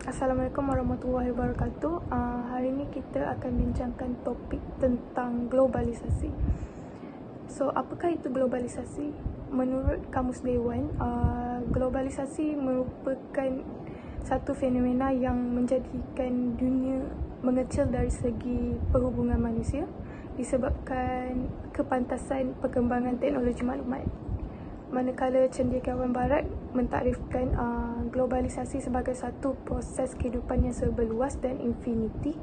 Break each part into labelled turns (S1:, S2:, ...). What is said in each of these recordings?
S1: Assalamualaikum warahmatullahi wabarakatuh. Hari ini kita akan bincangkan topik tentang globalisasi. So, apakah itu globalisasi? Menurut Kamus Dewan, globalisasi merupakan satu fenomena yang menjadikan dunia mengecil dari segi perhubungan manusia disebabkan kepantasan perkembangan teknologi maklumat. Manakala cendekiawan barat mentaktifkan globalisasi sebagai satu proses kehidupan yang serba luas dan infiniti,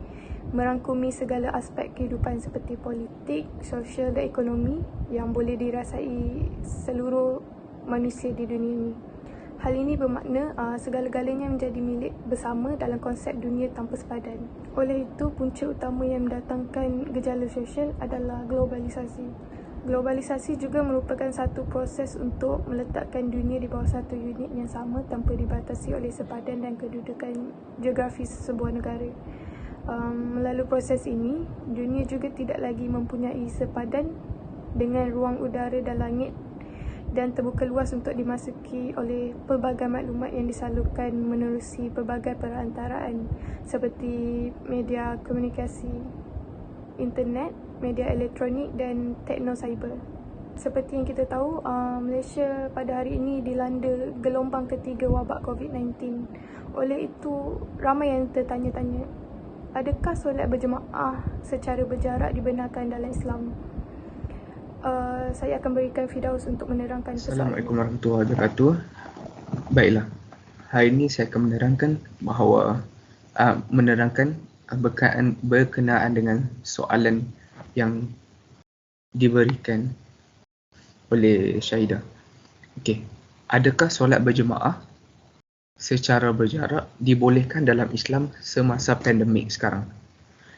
S1: merangkumi segala aspek kehidupan seperti politik, sosial dan ekonomi yang boleh dirasai seluruh manusia di dunia ini. Hal ini bermakna segala-galanya menjadi milik bersama dalam konsep dunia tanpa sepadan. Oleh itu, punca utama yang mendatangkan gejala sosial adalah globalisasi. Globalisasi juga merupakan satu proses untuk meletakkan dunia di bawah satu unit yang sama tanpa dibatasi oleh sepadan dan kedudukan geografis sebuah negara. Melalui proses ini, dunia juga tidak lagi mempunyai sepadan dengan ruang udara dan langit dan terbuka luas untuk dimasuki oleh pelbagai maklumat yang disalurkan menerusi pelbagai perantaraan seperti media komunikasi, internet, media elektronik dan tekno-cyber. Seperti yang kita tahu, Malaysia pada hari ini dilanda gelombang ketiga wabak COVID-19. Oleh itu, ramai yang tertanya-tanya, adakah solat berjemaah secara berjarak dibenarkan dalam Islam? Saya akan berikan Firdaus untuk menerangkan persoalan.
S2: Assalamualaikum warahmatullahi wabarakatuh. Baiklah, hari ini saya akan menerangkan berkenaan dengan soalan yang diberikan oleh Syahidah. Okey, adakah solat berjemaah secara berjarak dibolehkan dalam Islam semasa pandemik sekarang?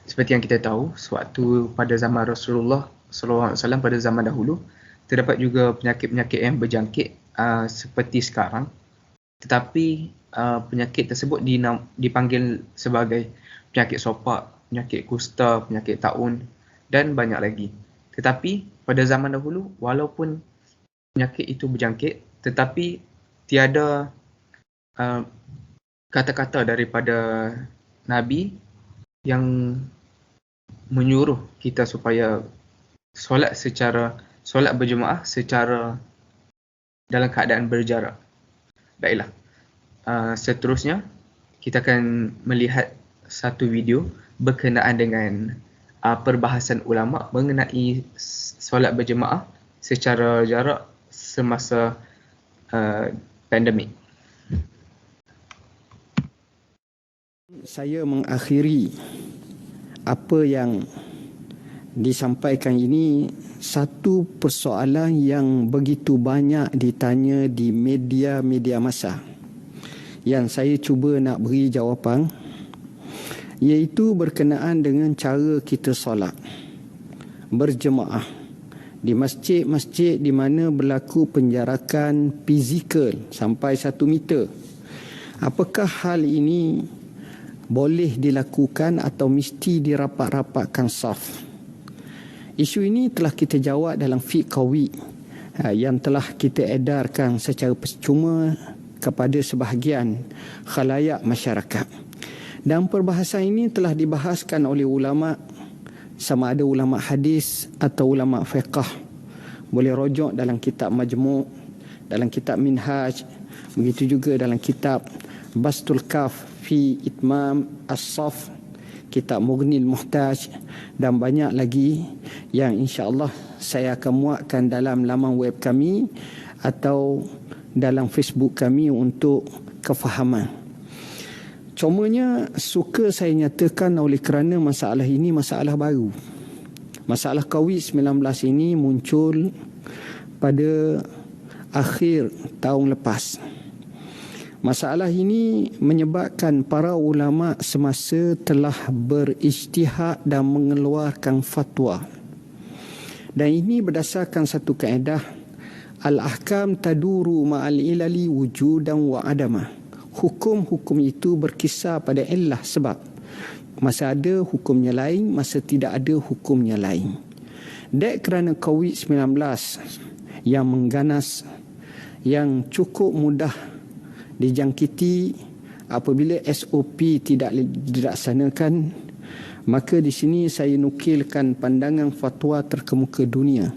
S2: Seperti yang kita tahu, sewaktu pada zaman Rasulullah SAW pada zaman dahulu, terdapat juga penyakit-penyakit yang berjangkit seperti sekarang. Tetapi penyakit tersebut dipanggil sebagai penyakit sopak, penyakit kusta, penyakit taun dan banyak lagi. Tetapi pada zaman dahulu, walaupun penyakit itu berjangkit, tetapi tiada kata-kata daripada Nabi yang menyuruh kita supaya solat berjemaah secara dalam keadaan berjarak. Baiklah, seterusnya kita akan melihat satu video berkenaan dengan perbahasan ulama mengenai solat berjemaah secara jarak semasa pandemik.
S3: Saya mengakhiri apa yang disampaikan ini, satu persoalan yang begitu banyak ditanya di media-media massa yang saya cuba nak beri jawapan, iaitu berkenaan dengan cara kita solat berjemaah di masjid-masjid di mana berlaku penjarakan fizikal sampai 1 meter. Apakah hal ini boleh dilakukan atau mesti dirapat-rapatkan saf? Isu ini telah kita jawab dalam fiqh qawi yang telah kita edarkan secara percuma kepada sebahagian khalayak masyarakat. Dan perbahasan ini telah dibahaskan oleh ulama, sama ada ulama hadis atau ulama fiqh. Boleh rujuk dalam kitab Majmu', dalam kitab Minhaj, begitu juga dalam kitab Bastul Kaf fi Itmam As-Saf, kitab Mughnil Muhtaj dan banyak lagi yang insya-Allah saya akan muatkan dalam laman web kami atau dalam Facebook kami untuk kefahaman. Cumanya suka saya nyatakan oleh kerana masalah ini masalah baru. Masalah COVID-19 ini muncul pada akhir tahun lepas. Masalah ini menyebabkan para ulama semasa telah berijtihad dan mengeluarkan fatwa. Dan ini berdasarkan satu kaedah, al-ahkam taduru ma'al ilali wujudan wa adamah. Hukum-hukum itu berkisar pada illah, sebab masa ada hukumnya lain, masa tidak ada hukumnya lain. Dek kerana COVID-19 yang mengganas, yang cukup mudah dijangkiti, apabila SOP tidak dilaksanakan, maka di sini saya nukilkan pandangan fatwa terkemuka dunia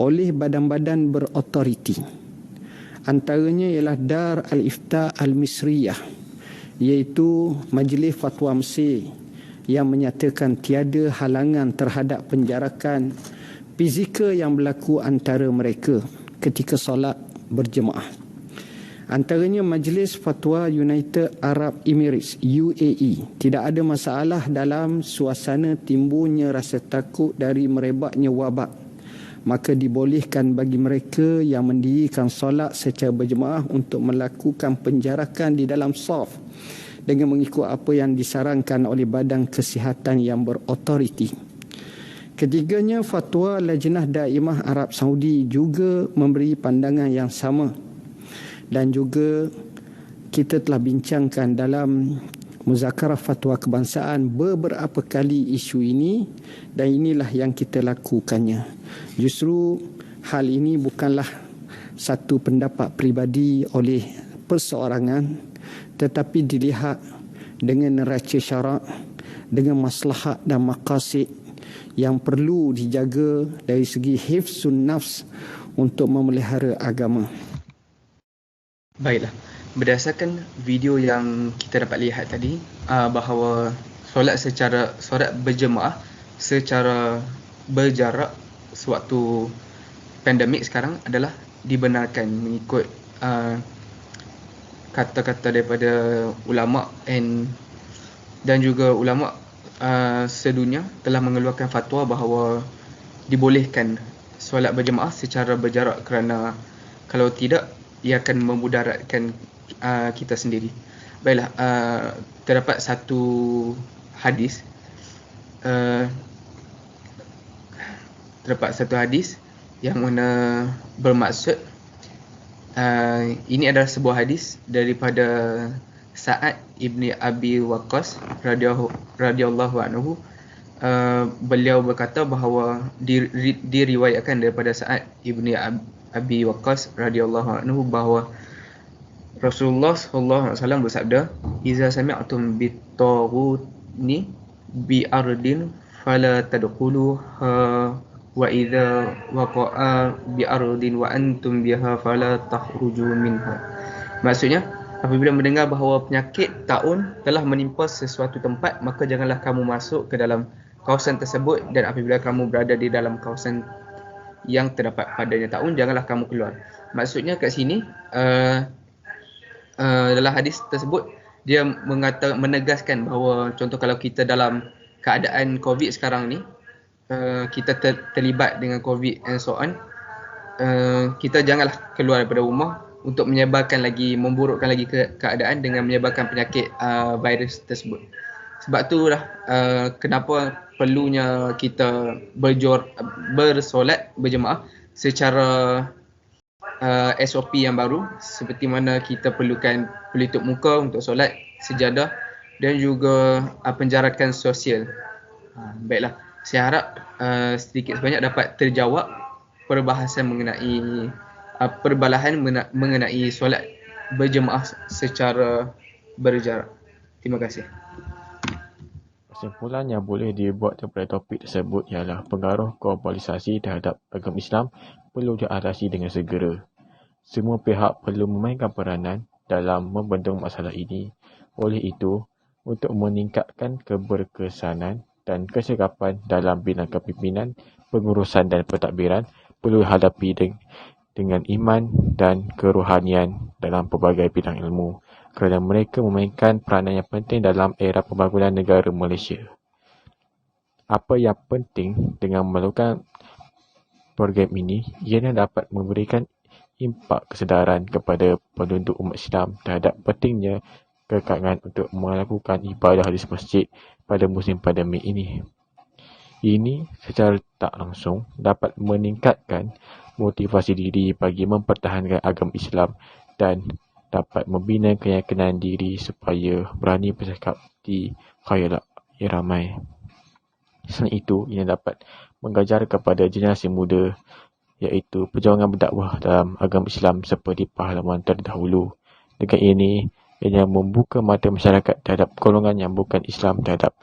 S3: oleh badan-badan berotoriti. Antaranya ialah Dar Al-Ifta Al-Misriyah, iaitu Majlis Fatwa Mesir, yang menyatakan tiada halangan terhadap penjarakan fizikal yang berlaku antara mereka ketika solat berjemaah. Antaranya Majlis Fatwa United Arab Emirates UAE, tidak ada masalah dalam suasana timbulnya rasa takut dari merebaknya wabak, maka dibolehkan bagi mereka yang mendirikan solat secara berjemaah untuk melakukan penjarakan di dalam saf dengan mengikut apa yang disarankan oleh badan kesihatan yang berotoriti. Ketiganya, Fatwa Lajnah Daimah Arab Saudi juga memberi pandangan yang sama, dan juga kita telah bincangkan dalam Muzakarah Fatwa Kebangsaan beberapa kali isu ini, dan inilah yang kita lakukannya. Justru hal ini bukanlah satu pendapat peribadi oleh perseorangan, tetapi dilihat dengan neraca syarak, dengan maslahat dan maqasid yang perlu dijaga dari segi hifzun nafs untuk memelihara agama.
S2: Baiklah, berdasarkan video yang kita dapat lihat tadi, bahawa solat berjemaah secara berjarak sewaktu pandemik sekarang adalah dibenarkan mengikut kata-kata daripada ulama dan juga ulama sedunia telah mengeluarkan fatwa bahawa dibolehkan solat berjemaah secara berjarak, kerana kalau tidak ia akan memudaratkan kita sendiri. Baiklah, terdapat satu hadis yang mana bermaksud, ini adalah sebuah hadis daripada Sa'ad ibni Abi Waqqas radhiyallahu anhu. Beliau berkata bahawa diriwayatkan daripada Sa'ad ibni Abi Waqqas radhiyallahu anhu bahawa Rasulullah sallallahu alaihi wasallam bersabda, "Iza sami'tum bit-taghuni bi ardin fala tadkhuluha wa idza waqa'a bi ardin wa antum biha fala takhruju minha." Maksudnya, apabila mendengar bahawa penyakit taun telah menimpa sesuatu tempat, maka janganlah kamu masuk ke dalam kawasan tersebut, dan apabila kamu berada di dalam kawasan yang terdapat padanya taun, janganlah kamu keluar. Maksudnya kat sini, dalam hadis tersebut dia menegaskan bahawa contoh kalau kita dalam keadaan COVID sekarang ni, kita terlibat dengan COVID and so on, kita janganlah keluar daripada rumah untuk memburukkan lagi keadaan dengan menyebarkan penyakit virus tersebut. Sebab itulah kenapa perlunya kita bersolat berjemaah secara SOP yang baru, seperti mana kita perlukan pelitup muka untuk solat, sejadah dan juga penjarakan sosial. Baiklah, saya harap sedikit sebanyak dapat terjawab perbahasan mengenai solat berjemaah secara berjarak. Terima kasih.
S4: Kesimpulan yang boleh dibuat daripada topik tersebut ialah pengaruh globalisasi terhadap agama Islam perlu diatasi dengan segera. Semua pihak perlu memainkan peranan dalam membendung masalah ini. Oleh itu, untuk meningkatkan keberkesanan dan keserapan dalam bidang kepimpinan, pengurusan dan pentadbiran perlu dihadapi dengan iman dan kerohanian dalam pelbagai bidang ilmu, kerana mereka memainkan peranan yang penting dalam era pembangunan negara Malaysia. Apa yang penting dengan melakukan program ini ialah dapat memberikan impak kesedaran kepada penduduk umat Islam terhadap pentingnya kekalangan untuk melakukan ibadah di masjid pada musim pandemik ini. Ini secara tak langsung dapat meningkatkan motivasi diri bagi mempertahankan agama Islam dan dapat membina keyakinan diri supaya berani bercakap di khalayak yang ramai. Selain itu, ia dapat mengajar kepada generasi muda iaitu perjuangan berdakwah dalam agama Islam seperti pahlawan terdahulu. Dengan ini, Ianya membuka mata masyarakat terhadap golongan yang bukan Islam terhadap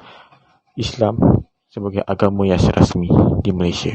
S4: Islam sebagai agama yang rasmi di Malaysia.